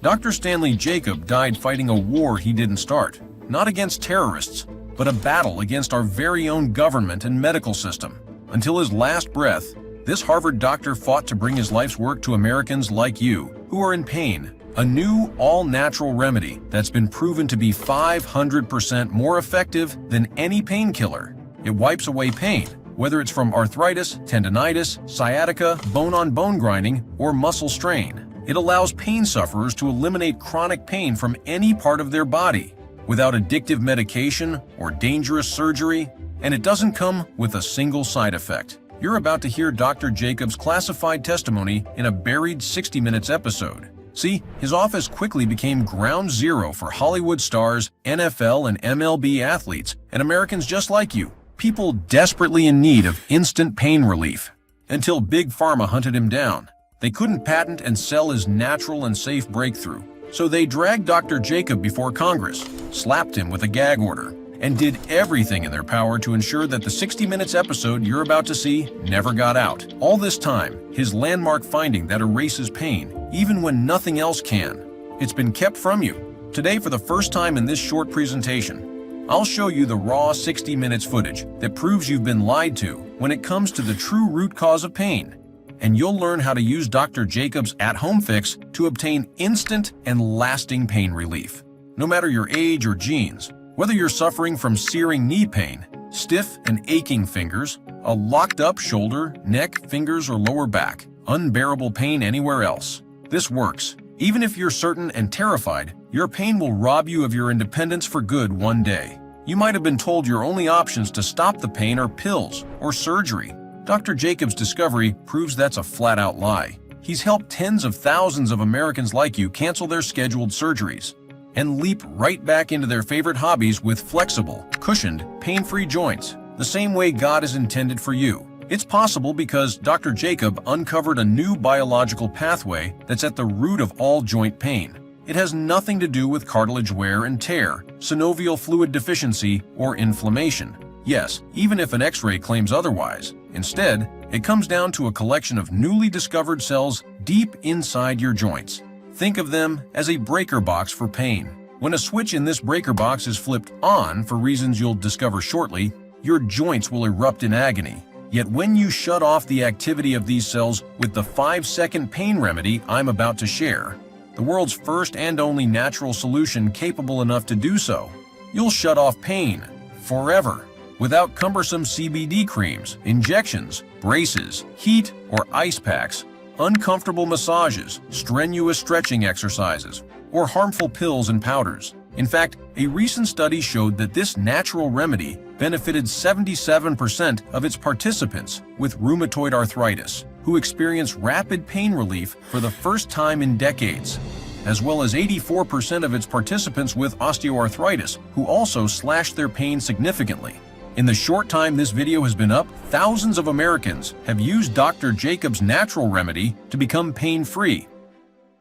Dr. Stanley Jacob died fighting a war he didn't start, not against terrorists, but a battle against our very own government and medical system. Until his last breath, this Harvard doctor fought to bring his life's work to Americans like you who are in pain. A new, all-natural remedy that's been proven to be 500% more effective than any painkiller. It wipes away pain, whether it's from arthritis, tendinitis, sciatica, bone-on-bone grinding, or muscle strain. It allows pain sufferers to eliminate chronic pain from any part of their body without addictive medication or dangerous surgery, and it doesn't come with a single side effect. You're about to hear Dr. Jacob's classified testimony in a buried 60 Minutes episode. See, his office quickly became ground zero for Hollywood stars, NFL and MLB athletes, and Americans just like you, people desperately in need of instant pain relief. Until Big Pharma hunted him down. They couldn't patent and sell his natural and safe breakthrough, so they dragged Dr. Jacob before Congress, slapped him with a gag order, and did everything in their power to ensure that the 60 Minutes episode you're about to see never got out. All this time, his landmark finding that erases pain, even when nothing else can. It's been kept from you. Today, for the first time in this short presentation, I'll show you the raw 60 Minutes footage that proves you've been lied to when it comes to the true root cause of pain. And you'll learn how to use Dr. Jacob's at-home fix to obtain instant and lasting pain relief. No matter your age or genes, whether you're suffering from searing knee pain, stiff and aching fingers, a locked-up shoulder, neck, fingers, or lower back, unbearable pain anywhere else, this works. Even if you're certain and terrified, your pain will rob you of your independence for good one day. You might have been told your only options to stop the pain are pills or surgery. Dr. Jacob's discovery proves that's a flat-out lie. He's helped tens of thousands of Americans like you cancel their scheduled surgeries and leap right back into their favorite hobbies with flexible, cushioned, pain-free joints, the same way God is intended for you. It's possible because Dr. Jacob uncovered a new biological pathway that's at the root of all joint pain. It has nothing to do with cartilage wear and tear, synovial fluid deficiency, or inflammation. Yes, even if an X-ray claims otherwise. Instead, it comes down to a collection of newly discovered cells deep inside your joints. Think of them as a breaker box for pain. When a switch in this breaker box is flipped on for reasons you'll discover shortly, your joints will erupt in agony. Yet when you shut off the activity of these cells with the 5-second pain remedy I'm about to share, the world's first and only natural solution capable enough to do so, you'll shut off pain forever. Without cumbersome CBD creams, injections, braces, heat or ice packs, uncomfortable massages, strenuous stretching exercises, or harmful pills and powders. In fact, a recent study showed that this natural remedy benefited 77% of its participants with rheumatoid arthritis, who experienced rapid pain relief for the first time in decades, as well as 84% of its participants with osteoarthritis, who also slashed their pain significantly. In the short time this video has been up, thousands of Americans have used Dr. Jacob's natural remedy to become pain-free.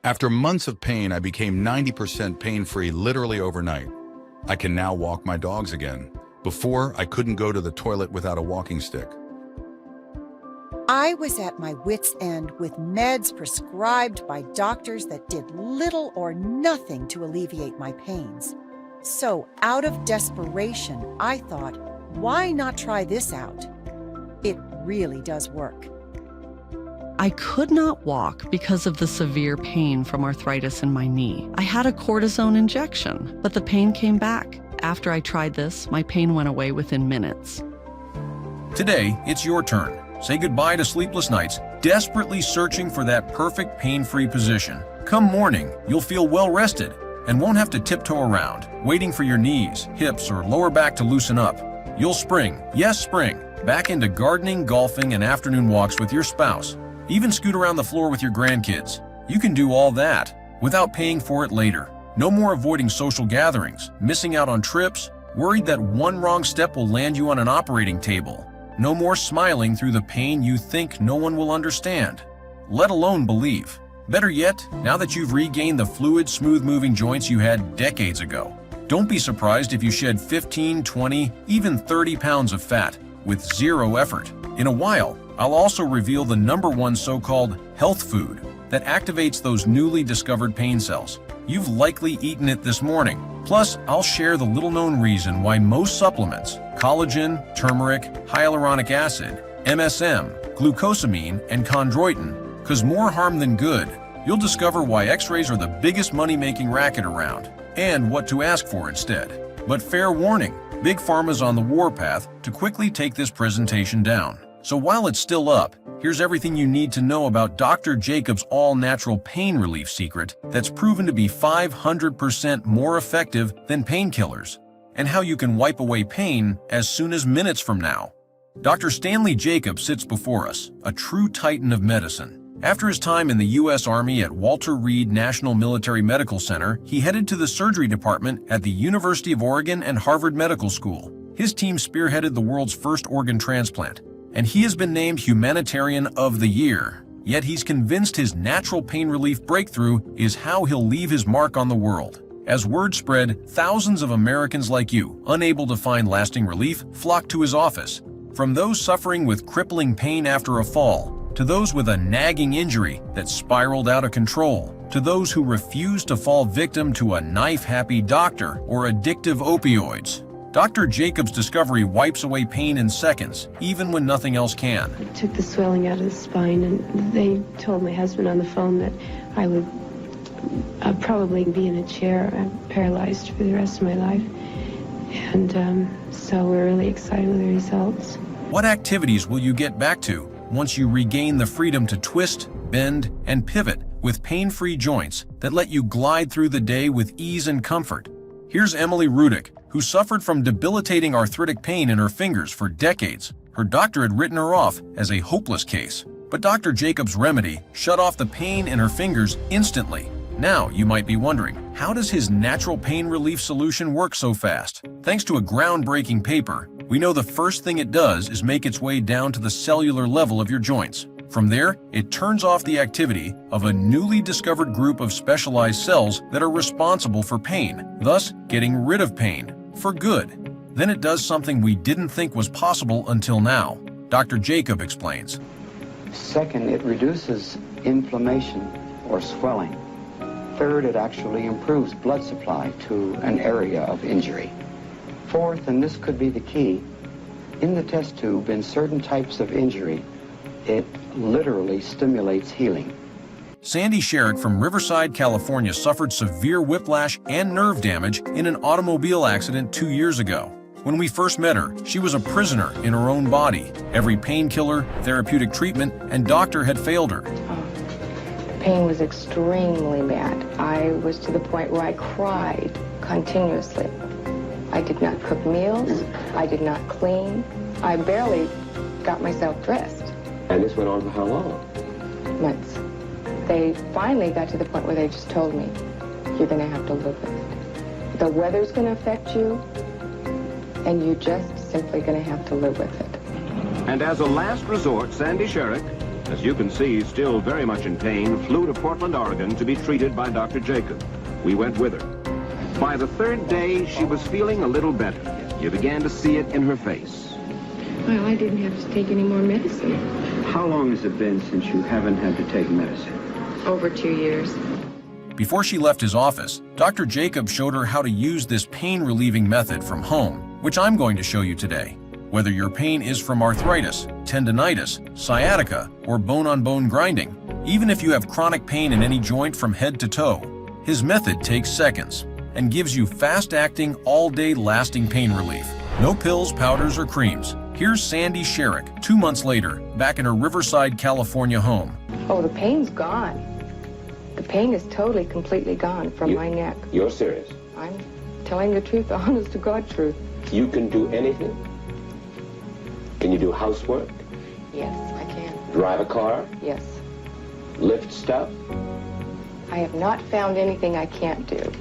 After months of pain, I became 90% pain-free literally overnight. I can now walk my dogs again. Before, I couldn't go to the toilet without a walking stick. I was at my wit's end with meds prescribed by doctors that did little or nothing to alleviate my pains. So, out of desperation, I thought, why not try this out? It really does work. I could not walk because of the severe pain from arthritis in my knee. I had a cortisone injection, but the pain came back. After I tried this, my pain went away within minutes. Today, it's your turn. Say goodbye to sleepless nights, desperately searching for that perfect pain-free position. Come morning, you'll feel well-rested and won't have to tiptoe around, waiting for your knees, hips, or lower back to loosen up. You'll spring, yes spring, back into gardening, golfing, and afternoon walks with your spouse. Even scoot around the floor with your grandkids. You can do all that without paying for it later. No more avoiding social gatherings, missing out on trips, worried that one wrong step will land you on an operating table. No more smiling through the pain you think no one will understand, let alone believe. Better yet, now that you've regained the fluid, smooth-moving joints you had decades ago, don't be surprised if you shed 15, 20, even 30 pounds of fat with zero effort. In a while, I'll also reveal the #1 so-called health food that activates those newly discovered pain cells. You've likely eaten it this morning. Plus, I'll share the little-known reason why most supplements, collagen, turmeric, hyaluronic acid, MSM, glucosamine, and chondroitin, cause more harm than good. You'll discover why X-rays are the biggest money-making racket around, and what to ask for instead. But fair warning, Big Pharma's on the warpath to quickly take this presentation down. So while it's still up, here's everything you need to know about Dr. Jacob's all-natural pain relief secret that's proven to be 500% more effective than painkillers, and how you can wipe away pain as soon as minutes from now. Dr. Stanley Jacob sits before us, a true titan of medicine. After his time in the U.S. Army at Walter Reed National Military Medical Center, he headed to the surgery department at the University of Oregon and Harvard Medical School. His team spearheaded the world's first organ transplant, and he has been named Humanitarian of the Year. Yet he's convinced his natural pain relief breakthrough is how he'll leave his mark on the world. As word spread, thousands of Americans like you, unable to find lasting relief, flocked to his office. From those suffering with crippling pain after a fall, to those with a nagging injury that spiraled out of control, to those who refused to fall victim to a knife-happy doctor or addictive opioids. Dr. Jacob's discovery wipes away pain in seconds, even when nothing else can. I took the swelling out of the spine, and they told my husband on the phone that I would probably be in a chair, paralyzed for the rest of my life. And so we're really excited with the results. What activities will you get back to once you regain the freedom to twist, bend, and pivot with pain-free joints that let you glide through the day with ease and comfort? Here's Emily Rudick, who suffered from debilitating arthritic pain in her fingers for decades. Her doctor had written her off as a hopeless case. But Dr. Jacob's remedy shut off the pain in her fingers instantly. Now, you might be wondering, how does his natural pain relief solution work so fast? Thanks to a groundbreaking paper, we know the first thing it does is make its way down to the cellular level of your joints. From there, it turns off the activity of a newly discovered group of specialized cells that are responsible for pain, thus getting rid of pain for good. Then it does something we didn't think was possible until now. Dr. Jacob explains. Second, it reduces inflammation or swelling. Third, it actually improves blood supply to an area of injury. Fourth, and this could be the key, in the test tube, in certain types of injury, it literally stimulates healing. Sandy Sherrick from Riverside, California suffered severe whiplash and nerve damage in an automobile accident 2 years ago. When we first met her, she was a prisoner in her own body. Every painkiller, therapeutic treatment, and doctor had failed her. Pain was extremely bad. I was to the point where I cried continuously. I did not cook meals. I did not clean. I barely got myself dressed. And this went on for how long? Months. They finally got to the point where they just told me, you're going to have to live with it. The weather's going to affect you, and you're just simply going to have to live with it. And as a last resort, Sandy Sherrick, as you can see, still very much in pain, flew to Portland, Oregon to be treated by Dr. Jacob. We went with her. By the third day, she was feeling a little better. You began to see it in her face. Well, I didn't have to take any more medicine. How long has it been since you haven't had to take medicine? Over 2 years. Before she left his office, Dr. Jacob showed her how to use this pain-relieving method from home, which I'm going to show you today. Whether your pain is from arthritis, tendinitis, sciatica, or bone-on-bone grinding, even if you have chronic pain in any joint from head to toe, his method takes seconds and gives you fast-acting, all-day lasting pain relief. No pills, powders, or creams. Here's Sandy Sherrick, 2 months later, back in her Riverside, California home. Oh, the pain's gone. The pain is totally, completely gone from my neck. You're serious? I'm telling the truth, the honest to God truth. You can do anything? Can you do housework? Yes, I can. Drive a car? Yes. Lift stuff? I have not found anything I can't do.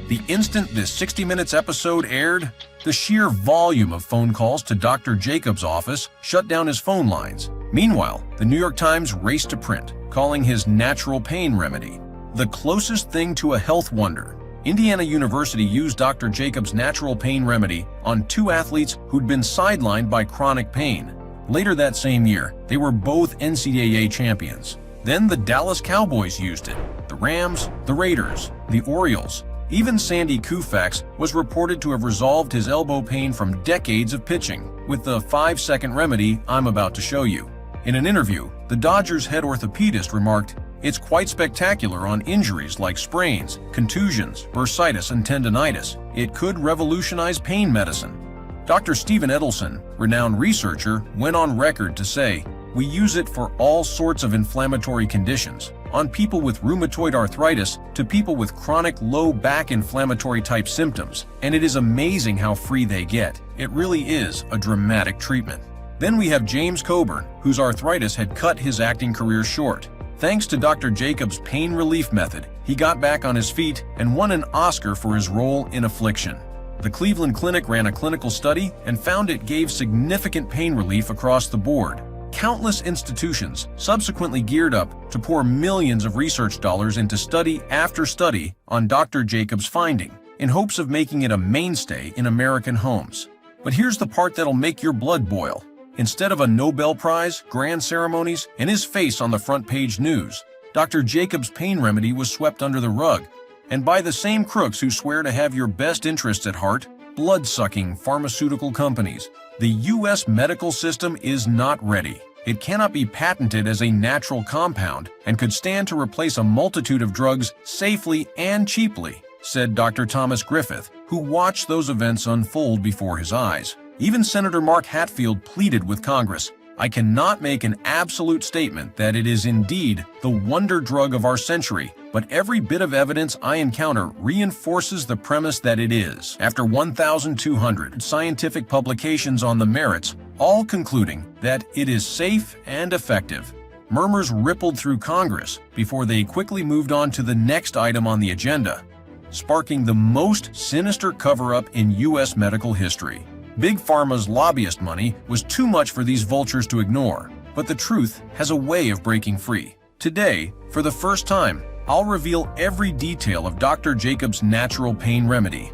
The instant this 60 Minutes episode aired, the sheer volume of phone calls to Dr. Jacob's office shut down his phone lines. Meanwhile, the New York Times raced to print, calling his natural pain remedy the closest thing to a health wonder. Indiana University used Dr. Jacob's natural pain remedy on 2 athletes who'd been sidelined by chronic pain. Later that same year, they were both NCAA champions. Then the Dallas Cowboys used it, the Rams, the Raiders, the Orioles. Even Sandy Koufax was reported to have resolved his elbow pain from decades of pitching with the 5-second remedy I'm about to show you. In an interview, the Dodgers head orthopedist remarked, "It's quite spectacular on injuries like sprains, contusions, bursitis, and tendonitis. It could revolutionize pain medicine." Dr. Stephen Edelson, renowned researcher, went on record to say, "We use it for all sorts of inflammatory conditions, on people with rheumatoid arthritis to people with chronic low back inflammatory type symptoms, and it is amazing how free they get. It really is a dramatic treatment." Then we have James Coburn, whose arthritis had cut his acting career short. Thanks to Dr. Jacobs' pain relief method, he got back on his feet and won an Oscar for his role in Affliction. The Cleveland Clinic ran a clinical study and found it gave significant pain relief across the board. Countless institutions subsequently geared up to pour millions of research dollars into study after study on Dr. Jacobs' finding, in hopes of making it a mainstay in American homes. But here's the part that'll make your blood boil. Instead of a Nobel Prize, grand ceremonies, and his face on the front page news, Dr. Jacobs' pain remedy was swept under the rug, and by the same crooks who swear to have your best interests at heart, blood-sucking pharmaceutical companies. The U.S. medical system is not ready. It cannot be patented as a natural compound and could stand to replace a multitude of drugs safely and cheaply, said Dr. Thomas Griffith, who watched those events unfold before his eyes. Even Senator Mark Hatfield pleaded with Congress, "I cannot make an absolute statement that it is indeed the wonder drug of our century, but every bit of evidence I encounter reinforces the premise that it is." After 1,200 scientific publications on the merits, all concluding that it is safe and effective, murmurs rippled through Congress before they quickly moved on to the next item on the agenda, sparking the most sinister cover-up in U.S. medical history. Big Pharma's lobbyist money was too much for these vultures to ignore, but the truth has a way of breaking free. Today, for the first time, I'll reveal every detail of Dr. Jacobs' natural pain remedy,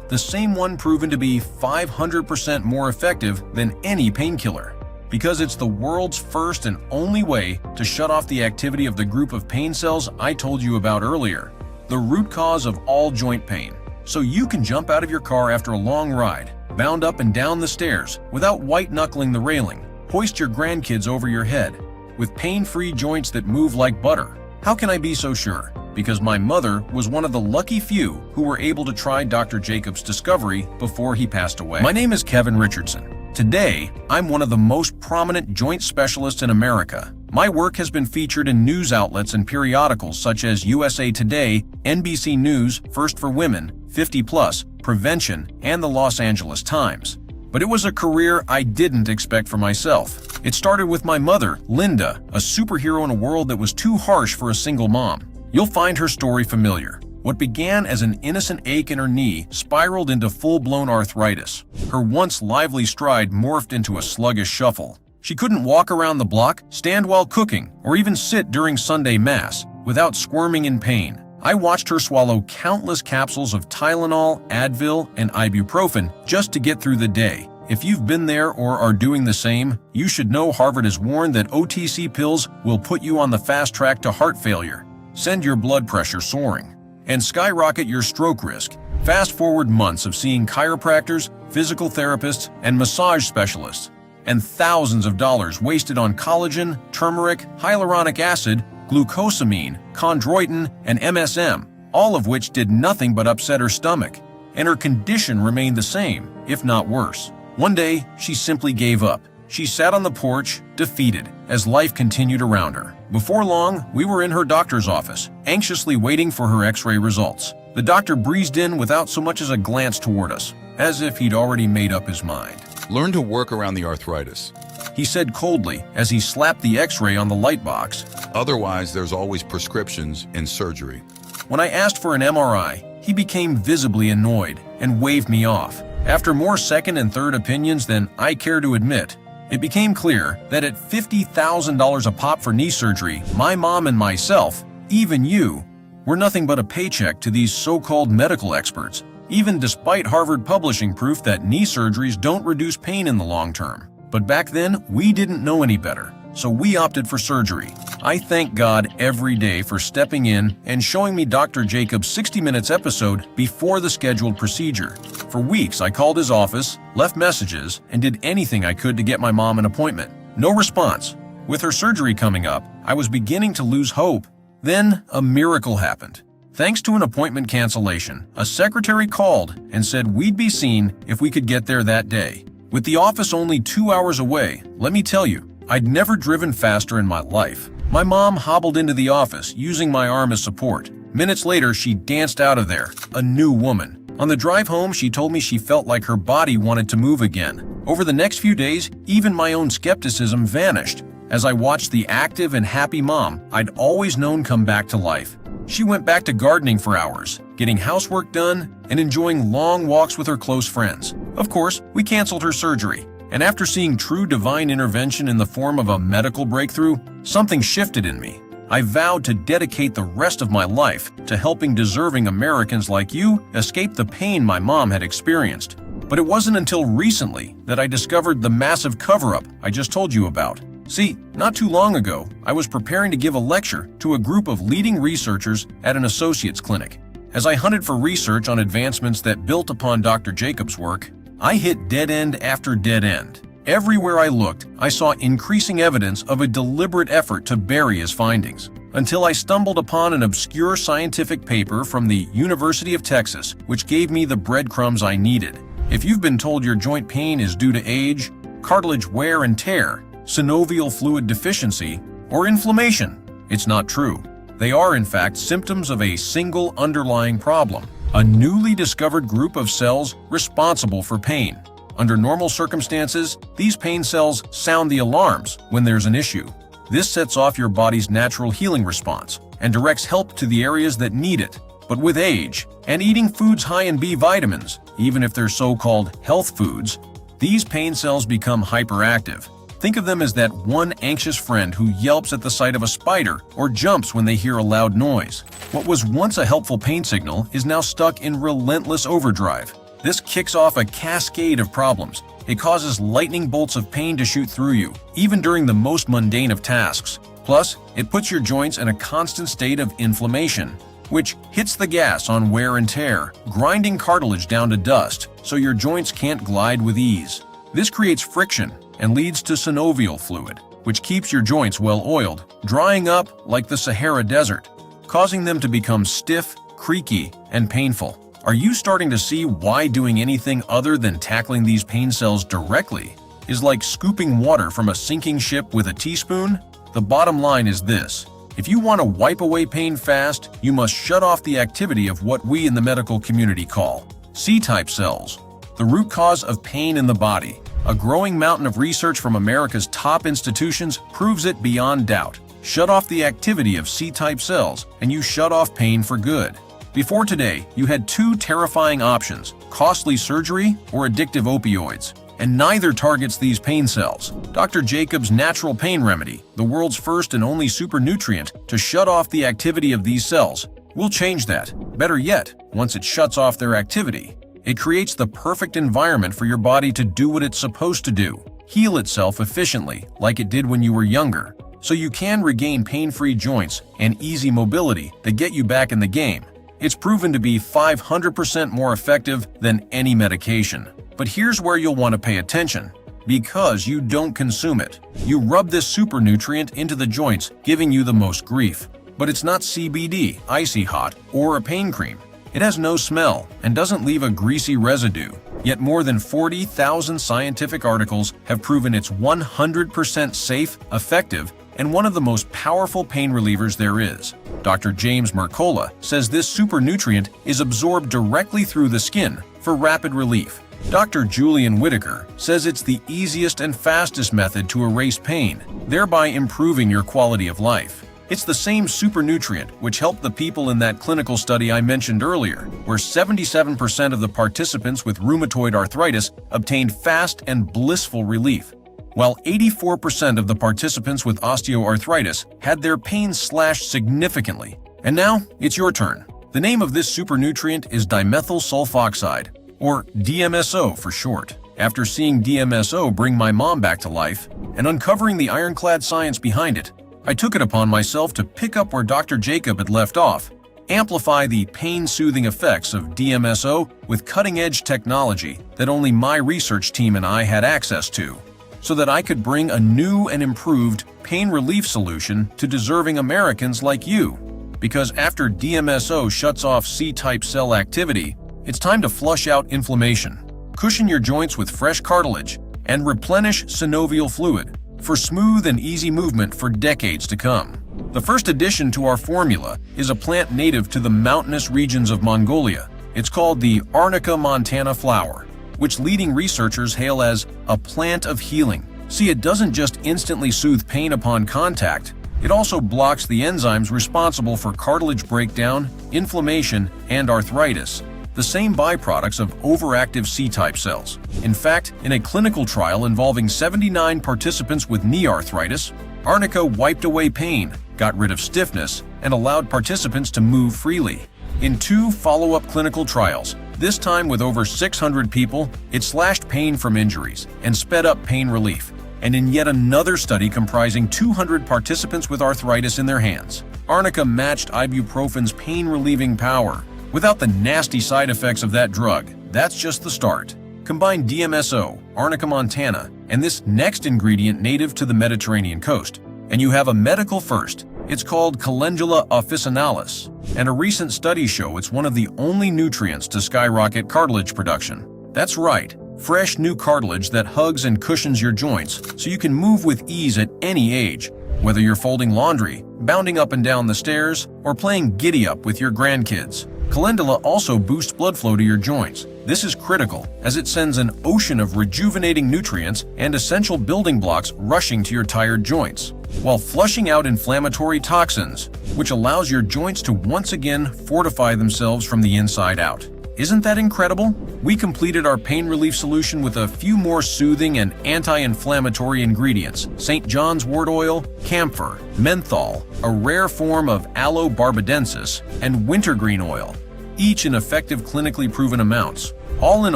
the same one proven to be 500% more effective than any painkiller, because it's the world's first and only way to shut off the activity of the group of pain cells I told you about earlier, the root cause of all joint pain, so you can jump out of your car after a long ride, bound up and down the stairs without white-knuckling the railing, hoist your grandkids over your head, with pain-free joints that move like butter. How can I be so sure? Because my mother was one of the lucky few who were able to try Dr. Jacobs' discovery before he passed away. My name is Kevin Richardson. Today, I'm one of the most prominent joint specialists in America. My work has been featured in news outlets and periodicals such as USA Today, NBC News, First for Women, 50 Plus, Prevention, and the Los Angeles Times. But it was a career I didn't expect for myself. It started with my mother, Linda, a superhero in a world that was too harsh for a single mom. You'll find her story familiar. What began as an innocent ache in her knee spiraled into full-blown arthritis. Her once lively stride morphed into a sluggish shuffle. She couldn't walk around the block, stand while cooking, or even sit during Sunday Mass without squirming in pain. I watched her swallow countless capsules of Tylenol, Advil, and ibuprofen just to get through the day. If you've been there or are doing the same, you should know Harvard has warned that OTC pills will put you on the fast track to heart failure, send your blood pressure soaring, and skyrocket your stroke risk. Fast forward months of seeing chiropractors, physical therapists, and massage specialists, and thousands of dollars wasted on collagen, turmeric, hyaluronic acid, glucosamine, chondroitin, and MSM, all of which did nothing but upset her stomach, and her condition remained the same, if not worse. One day, she simply gave up. She sat on the porch, defeated, as life continued around her. Before long, we were in her doctor's office, anxiously waiting for her x-ray results. The doctor breezed in without so much as a glance toward us, as if he'd already made up his mind. Learn to work around the arthritis. He said coldly as he slapped the x-ray on the light box. Otherwise, there's always prescriptions and surgery. When I asked for an MRI, he became visibly annoyed and waved me off. After more second and third opinions than I care to admit, it became clear that at $50,000 a pop for knee surgery, my mom and myself, even you, were nothing but a paycheck to these so-called medical experts, even despite Harvard publishing proof that knee surgeries don't reduce pain in the long term. But back then, we didn't know any better. so we opted for surgery. I thank God every day for stepping in and showing me Dr. Jacob's 60 Minutes episode before the scheduled procedure. For weeks, I called his office, left messages, and did anything I could to get my mom an appointment. No response. With her surgery coming up, I was beginning to lose hope. Then, a miracle happened. Thanks to an appointment cancellation, a secretary called and said we'd be seen if we could get there that day. With the office only 2 hours away, let me tell you, I'd never driven faster in my life. My mom hobbled into the office, using my arm as support. Minutes later, she danced out of there, a new woman. On the drive home, she told me she felt like her body wanted to move again. Over the next few days, even my own skepticism vanished. As I watched the active and happy mom I'd always known come back to life. She went back to gardening for hours, getting housework done, and enjoying long walks with her close friends. Of course, we canceled her surgery, and after seeing true divine intervention in the form of a medical breakthrough, something shifted in me. I vowed to dedicate the rest of my life to helping deserving Americans like you escape the pain my mom had experienced. But it wasn't until recently that I discovered the massive cover-up I just told you about. See, not too long ago, I was preparing to give a lecture to a group of leading researchers at an associate's clinic. As I hunted for research on advancements that built upon Dr. Jacob's work, I hit dead end after dead end. Everywhere I looked, I saw increasing evidence of a deliberate effort to bury his findings, until I stumbled upon an obscure scientific paper from the University of Texas, which gave me the breadcrumbs I needed. If you've been told your joint pain is due to age, cartilage wear and tear, synovial fluid deficiency, or inflammation, it's not true. They are, in fact, symptoms of a single underlying problem, a newly discovered group of cells responsible for pain. Under normal circumstances, these pain cells sound the alarms when there's an issue. This sets off your body's natural healing response and directs help to the areas that need it. But with age and eating foods high in B vitamins, even if they're so-called health foods, these pain cells become hyperactive. Think of them as that one anxious friend who yelps at the sight of a spider or jumps when they hear a loud noise. What was once a helpful pain signal is now stuck in relentless overdrive. This kicks off a cascade of problems. It causes lightning bolts of pain to shoot through you, even during the most mundane of tasks. Plus, it puts your joints in a constant state of inflammation, which hits the gas on wear and tear, grinding cartilage down to dust so your joints can't glide with ease. This creates friction and leads to synovial fluid, which keeps your joints well oiled, drying up like the Sahara Desert, causing them to become stiff, creaky, and painful. Are you starting to see why doing anything other than tackling these pain cells directly is like scooping water from a sinking ship with a teaspoon? The bottom line is this: if you want to wipe away pain fast, you must shut off the activity of what we in the medical community call C-type cells, the root cause of pain in the body. A growing mountain of research from America's top institutions proves it beyond doubt. Shut off the activity of C-type cells, and you shut off pain for good. Before today, you had two terrifying options: costly surgery or addictive opioids, and neither targets these pain cells. Dr. Jacob's natural pain remedy, the world's first and only super nutrient to shut off the activity of these cells, will change that. Better yet, once it shuts off their activity, it creates the perfect environment for your body to do what it's supposed to do: heal itself efficiently, like it did when you were younger, so you can regain pain-free joints and easy mobility that get you back in the game. It's proven to be 500% more effective than any medication. But here's where you'll want to pay attention. Because you don't consume it, you rub this super nutrient into the joints, giving you the most grief. But it's not CBD, icy hot, or a pain cream. It has no smell and doesn't leave a greasy residue. Yet more than 40,000 scientific articles have proven it's 100% safe, effective, and one of the most powerful pain relievers there is. Dr. James Mercola says this super nutrient is absorbed directly through the skin for rapid relief. Dr. Julian Whitaker says it's the easiest and fastest method to erase pain, thereby improving your quality of life. It's the same super nutrient which helped the people in that clinical study I mentioned earlier, where 77% of the participants with rheumatoid arthritis obtained fast and blissful relief, while 84% of the participants with osteoarthritis had their pain slashed significantly. And now, it's your turn. The name of this super nutrient is dimethyl sulfoxide, or DMSO for short, After seeing DMSO bring my mom back to life and uncovering the ironclad science behind it, I took it upon myself to pick up where Dr. Jacob had left off, amplify the pain-soothing effects of DMSO with cutting-edge technology that only my research team and I had access to, so that I could bring a new and improved pain relief solution to deserving Americans like you. Because after DMSO shuts off C-type cell activity, it's time to flush out inflammation, cushion your joints with fresh cartilage, and replenish synovial fluid for smooth and easy movement for decades to come. The first addition to our formula is a plant native to the mountainous regions of Mongolia. It's called the Arnica montana flower, which leading researchers hail as a plant of healing. See, it doesn't just instantly soothe pain upon contact, it also blocks the enzymes responsible for cartilage breakdown, inflammation, and arthritis, the same byproducts of overactive C-type cells. In fact, in a clinical trial involving 79 participants with knee arthritis, Arnica wiped away pain, got rid of stiffness, and allowed participants to move freely. In 2 follow-up clinical trials, this time with over 600 people, it slashed pain from injuries and sped up pain relief. And in yet another study comprising 200 participants with arthritis in their hands, Arnica matched ibuprofen's pain-relieving power without the nasty side effects of that drug. That's just the start. Combine DMSO, Arnica montana, and this next ingredient native to the Mediterranean coast, and you have a medical first. It's called Calendula officinalis, and a recent study show it's one of the only nutrients to skyrocket cartilage production. That's right, fresh new cartilage that hugs and cushions your joints so you can move with ease at any age, whether you're folding laundry, bounding up and down the stairs, or playing giddy-up with your grandkids. Calendula also boosts blood flow to your joints. This is critical as it sends an ocean of rejuvenating nutrients and essential building blocks rushing to your tired joints, while flushing out inflammatory toxins, which allows your joints to once again fortify themselves from the inside out. Isn't that incredible? We completed our pain relief solution with a few more soothing and anti-inflammatory ingredients: St. John's wort oil, camphor, menthol, a rare form of aloe barbadensis, and wintergreen oil, each in effective clinically proven amounts. All in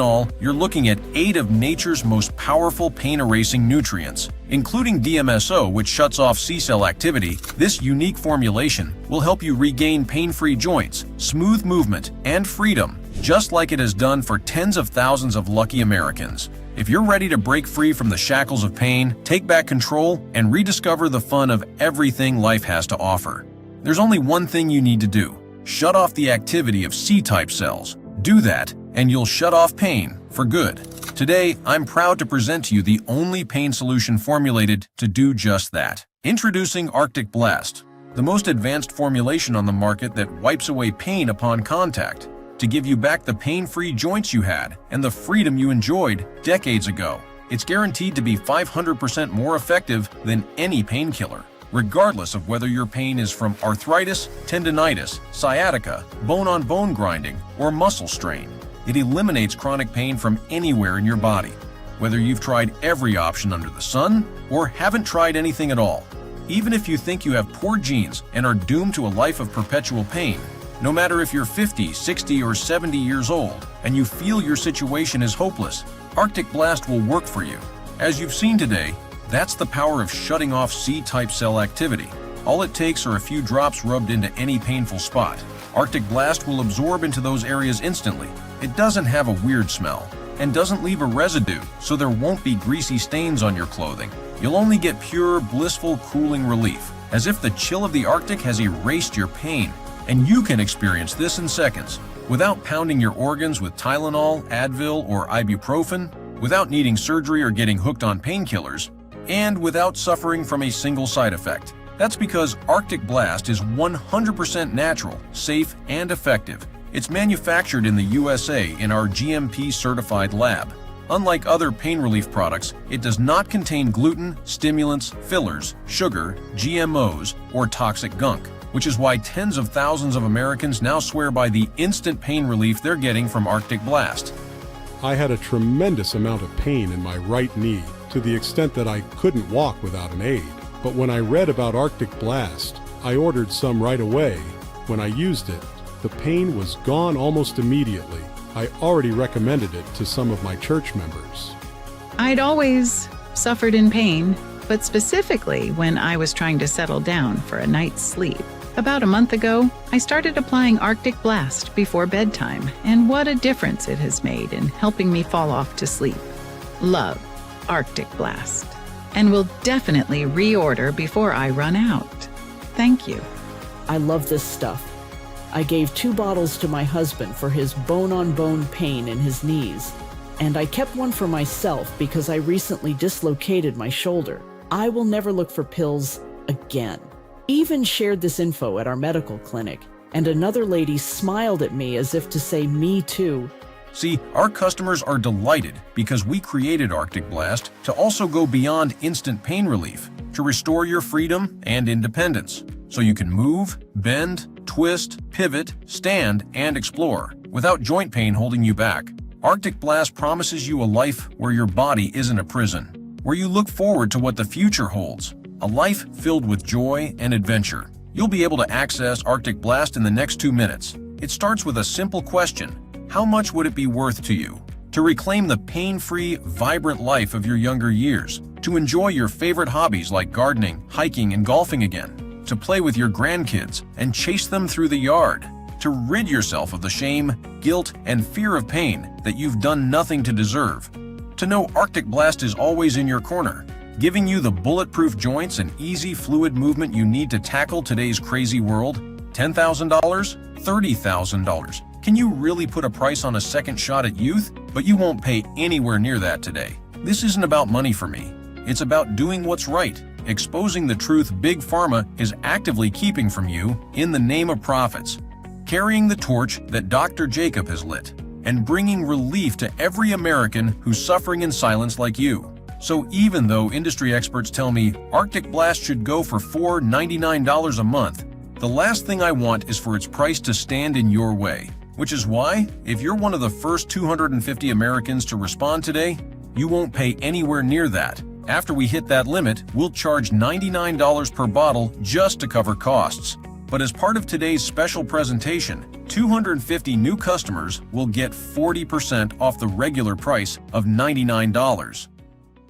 all, you're looking at 8 of nature's most powerful pain-erasing nutrients. Including DMSO, which shuts off C-cell activity, this unique formulation will help you regain pain-free joints, smooth movement, and freedom, just like it has done for tens of thousands of lucky Americans. If you're ready to break free from the shackles of pain, take back control, and rediscover the fun of everything life has to offer, there's only one thing you need to do: shut off the activity of C-type cells. Do that, and you'll shut off pain for good. Today, I'm proud to present to you the only pain solution formulated to do just that. Introducing Arctic Blast, the most advanced formulation on the market that wipes away pain upon contact, to give you back the pain-free joints you had and the freedom you enjoyed decades ago. It's guaranteed to be 500% more effective than any painkiller, regardless of whether your pain is from arthritis, tendinitis, sciatica, bone-on-bone grinding, or muscle strain. It eliminates chronic pain from anywhere in your body, whether you've tried every option under the sun or haven't tried anything at all. Even if you think you have poor genes and are doomed to a life of perpetual pain, no matter if you're 50, 60, or 70 years old and you feel your situation is hopeless, Arctic Blast will work for you. As you've seen today, that's the power of shutting off C-type cell activity. All it takes are a few drops rubbed into any painful spot. Arctic Blast will absorb into those areas instantly. It doesn't have a weird smell and doesn't leave a residue, so there won't be greasy stains on your clothing. You'll only get pure, blissful, cooling relief, as if the chill of the Arctic has erased your pain. And you can experience this in seconds, without pounding your organs with Tylenol, Advil, or ibuprofen, without needing surgery or getting hooked on painkillers, and without suffering from a single side effect. That's because Arctic Blast is 100% natural, safe, and effective. It's manufactured in the USA in our GMP-certified lab. Unlike other pain relief products, it does not contain gluten, stimulants, fillers, sugar, GMOs, or toxic gunk, which is why tens of thousands of Americans now swear by the instant pain relief they're getting from Arctic Blast. I had a tremendous amount of pain in my right knee, to the extent that I couldn't walk without an aid. But when I read about Arctic Blast, I ordered some right away. When I used it, the pain was gone almost immediately. I already recommended it to some of my church members. I'd always suffered in pain, but specifically when I was trying to settle down for a night's sleep. About a month ago, I started applying Arctic Blast before bedtime, and what a difference it has made in helping me fall off to sleep. Love Arctic Blast, and will definitely reorder before I run out. Thank you. I love this stuff. I gave 2 bottles to my husband for his bone-on-bone pain in his knees, and I kept one for myself because I recently dislocated my shoulder. I will never look for pills again. Even shared this info at our medical clinic, and another lady smiled at me as if to say, "Me too." See, our customers are delighted because we created Arctic Blast to also go beyond instant pain relief, to restore your freedom and independence, so you can move, bend, twist, pivot, stand, and explore without joint pain holding you back. Arctic Blast promises you a life where your body isn't a prison, where you look forward to what the future holds, a life filled with joy and adventure. You'll be able to access Arctic Blast in the next 2 minutes. It starts with a simple question. How much would it be worth to you to reclaim the pain-free, vibrant life of your younger years, to enjoy your favorite hobbies like gardening, hiking, and golfing again, to play with your grandkids and chase them through the yard, to rid yourself of the shame, guilt, and fear of pain that you've done nothing to deserve, to know Arctic Blast is always in your corner, giving you the bulletproof joints and easy fluid movement you need to tackle today's crazy world? $10,000? $30,000? Can you really put a price on a second shot at youth? But you won't pay anywhere near that today. This isn't about money for me. It's about doing what's right, exposing the truth Big Pharma is actively keeping from you in the name of profits, carrying the torch that Dr. Jacob has lit, and bringing relief to every American who's suffering in silence like you. So even though industry experts tell me Arctic Blast should go for $499 a month, the last thing I want is for its price to stand in your way. Which is why, if you're one of the first 250 Americans to respond today, you won't pay anywhere near that. After we hit that limit, we'll charge $99 per bottle just to cover costs. But as part of today's special presentation, 250 new customers will get 40% off the regular price of $99.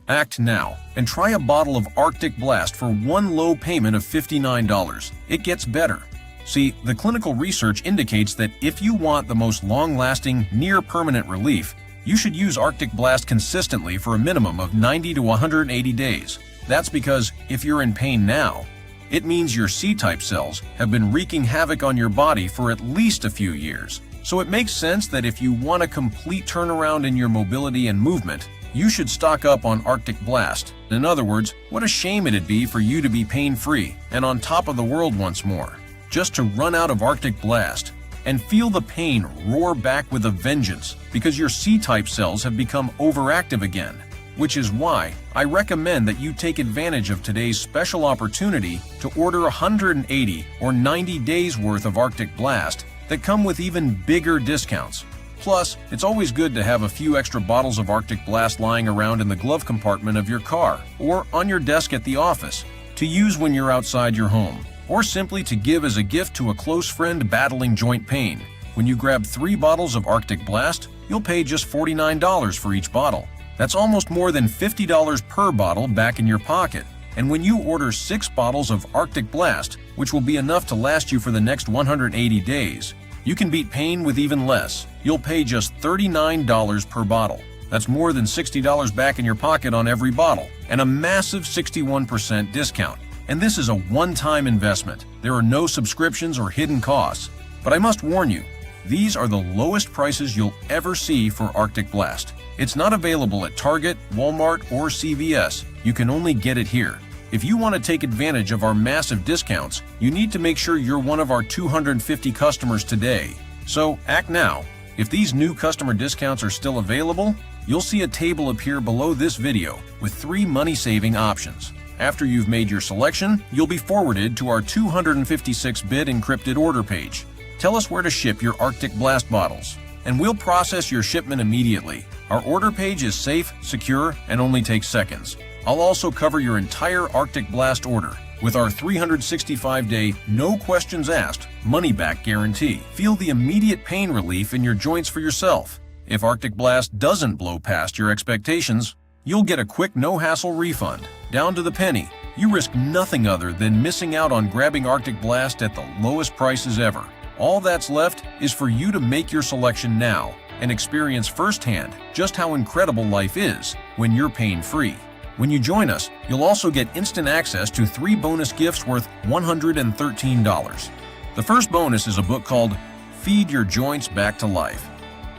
Act now and try a bottle of Arctic Blast for one low payment of $59. It gets better. See, the clinical research indicates that if you want the most long-lasting, near-permanent relief, you should use Arctic Blast consistently for a minimum of 90 to 180 days. That's because if you're in pain now, it means your C-type cells have been wreaking havoc on your body for at least a few years. So it makes sense that if you want a complete turnaround in your mobility and movement, you should stock up on Arctic Blast. In other words, what a shame it'd be for you to be pain-free and on top of the world once more, just to run out of Arctic Blast and feel the pain roar back with a vengeance because your C-type cells have become overactive again. Which is why I recommend that you take advantage of today's special opportunity to order 180 or 90 days worth of Arctic Blast that come with even bigger discounts. Plus, it's always good to have a few extra bottles of Arctic Blast lying around in the glove compartment of your car or on your desk at the office to use when you're outside your home, or simply to give as a gift to a close friend battling joint pain. When you grab 3 bottles of Arctic Blast, you'll pay just $49 for each bottle. That's almost more than $50 per bottle back in your pocket. And when you order 6 bottles of Arctic Blast, which will be enough to last you for the next 180 days, you can beat pain with even less. You'll pay just $39 per bottle. That's more than $60 back in your pocket on every bottle, and a massive 61% discount. And this is a one-time investment. There are no subscriptions or hidden costs. But I must warn you, these are the lowest prices you'll ever see for Arctic Blast. It's not available at Target, Walmart, or CVS. You can only get it here. If you want to take advantage of our massive discounts, you need to make sure you're one of our 250 customers today. So act now. If these new customer discounts are still available, you'll see a table appear below this video with 3 money-saving options. After you've made your selection, you'll be forwarded to our 256-bit encrypted order page. Tell us where to ship your Arctic Blast bottles, and we'll process your shipment immediately. Our order page is safe, secure, and only takes seconds. I'll also cover your entire Arctic Blast order with our 365-day, no questions asked, money-back guarantee. Feel the immediate pain relief in your joints for yourself. If Arctic Blast doesn't blow past your expectations, You'll get a quick no-hassle refund, down to the penny. You risk nothing other than missing out on grabbing Arctic Blast at the lowest prices ever. All that's left is for you to make your selection now and experience firsthand just how incredible life is when you're pain-free. When you join us, you'll also get instant access to 3 bonus gifts worth $113. The first bonus is a book called Feed Your Joints Back to Life.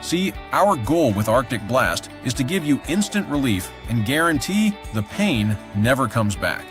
See, our goal with Arctic Blast is to give you instant relief and guarantee the pain never comes back.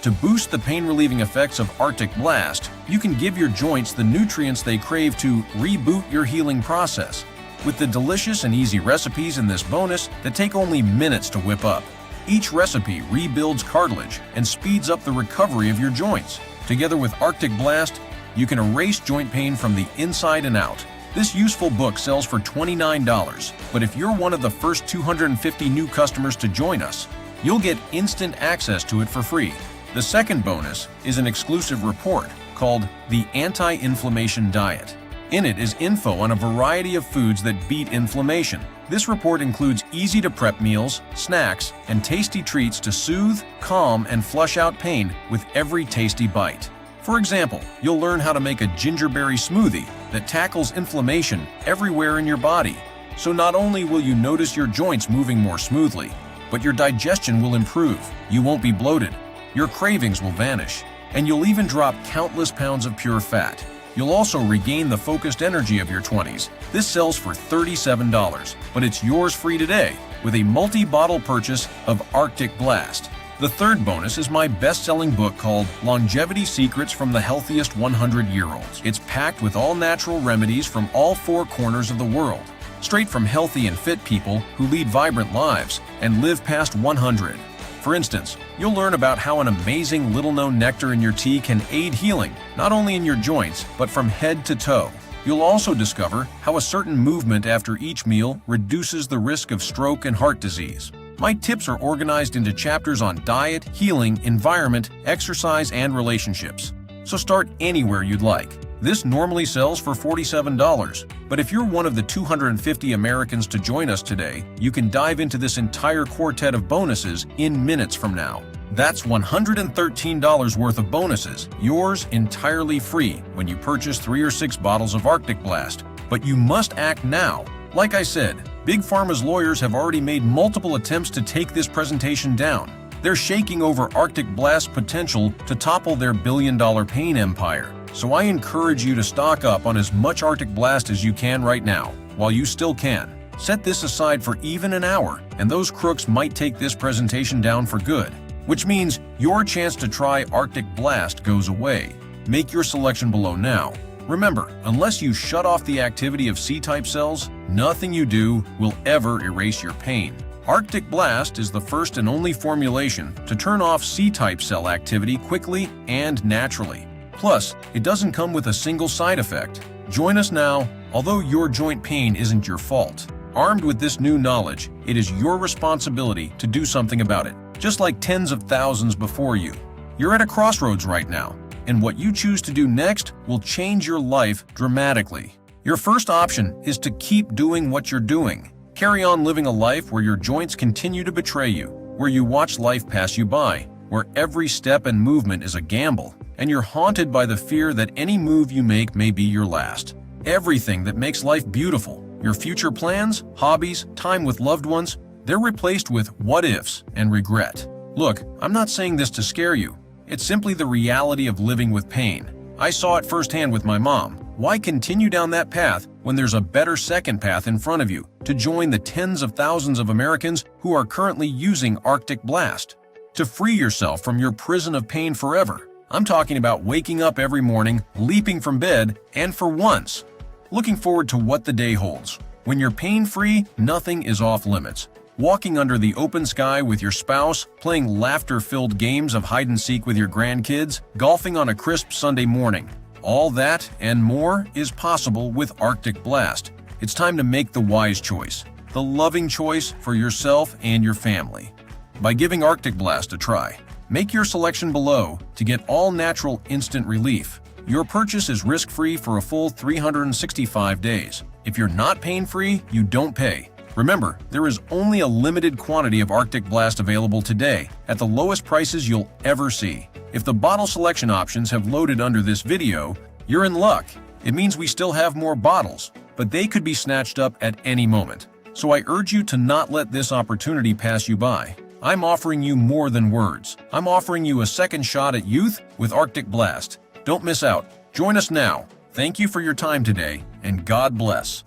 To boost the pain-relieving effects of Arctic Blast, you can give your joints the nutrients they crave to reboot your healing process, with the delicious and easy recipes in this bonus that take only minutes to whip up. Each recipe rebuilds cartilage and speeds up the recovery of your joints. Together with Arctic Blast, you can erase joint pain from the inside and out. This useful book sells for $29, but if you're one of the first 250 new customers to join us, you'll get instant access to it for free. The second bonus is an exclusive report called The Anti-Inflammation Diet. In it is info on a variety of foods that beat inflammation. This report includes easy-to-prep meals, snacks, and tasty treats to soothe, calm, and flush out pain with every tasty bite. For example, you'll learn how to make a gingerberry smoothie that tackles inflammation everywhere in your body. So not only will you notice your joints moving more smoothly, but your digestion will improve, you won't be bloated, your cravings will vanish, and you'll even drop countless pounds of pure fat. You'll also regain the focused energy of your 20s. This sells for $37, but it's yours free today with a multi-bottle purchase of Arctic Blast. The third bonus is my best-selling book called Longevity Secrets from the Healthiest 100-Year-Olds. It's packed with all natural remedies from all 4 corners of the world, straight from healthy and fit people who lead vibrant lives and live past 100. For instance, you'll learn about how an amazing little-known nectar in your tea can aid healing, not only in your joints, but from head to toe. You'll also discover how a certain movement after each meal reduces the risk of stroke and heart disease. My tips are organized into chapters on diet, healing, environment, exercise, and relationships. So start anywhere you'd like. This normally sells for $47, but if you're one of the 250 Americans to join us today, you can dive into this entire quartet of bonuses in minutes from now. That's $113 worth of bonuses, yours entirely free when you purchase 3 or 6 bottles of Arctic Blast. But you must act now. Like I said, Big Pharma's lawyers have already made multiple attempts to take this presentation down. They're shaking over Arctic Blast's potential to topple their billion-dollar pain empire. So I encourage you to stock up on as much Arctic Blast as you can right now, while you still can. Set this aside for even an hour, and those crooks might take this presentation down for good, which means your chance to try Arctic Blast goes away. Make your selection below now. Remember, unless you shut off the activity of C-type cells, nothing you do will ever erase your pain. Arctic Blast is the first and only formulation to turn off C-type cell activity quickly and naturally. Plus, it doesn't come with a single side effect. Join us now, although your joint pain isn't your fault. Armed with this new knowledge, it is your responsibility to do something about it, just like tens of thousands before you. You're at a crossroads right now, and what you choose to do next will change your life dramatically. Your first option is to keep doing what you're doing. Carry on living a life where your joints continue to betray you, where you watch life pass you by, where every step and movement is a gamble, and you're haunted by the fear that any move you make may be your last. Everything that makes life beautiful, your future plans, hobbies, time with loved ones, they're replaced with what-ifs and regret. Look, I'm not saying this to scare you. It's simply the reality of living with pain. I saw it firsthand with my mom. Why continue down that path when there's a better second path in front of you to join the tens of thousands of Americans who are currently using Arctic Blast? To free yourself from your prison of pain forever. I'm talking about waking up every morning, leaping from bed, and for once, looking forward to what the day holds. When you're pain-free, nothing is off limits. Walking under the open sky with your spouse, playing laughter-filled games of hide-and-seek with your grandkids, golfing on a crisp Sunday morning. All that and more is possible with Arctic Blast. It's time to make the wise choice, the loving choice for yourself and your family. By giving Arctic Blast a try, make your selection below to get all-natural instant relief. Your purchase is risk-free for a full 365 days. If you're not pain-free, you don't pay. Remember, there is only a limited quantity of Arctic Blast available today at the lowest prices you'll ever see. If the bottle selection options have loaded under this video, you're in luck. It means we still have more bottles, but they could be snatched up at any moment. So I urge you to not let this opportunity pass you by. I'm offering you more than words. I'm offering you a second shot at youth with Arctic Blast. Don't miss out. Join us now. Thank you for your time today, and God bless.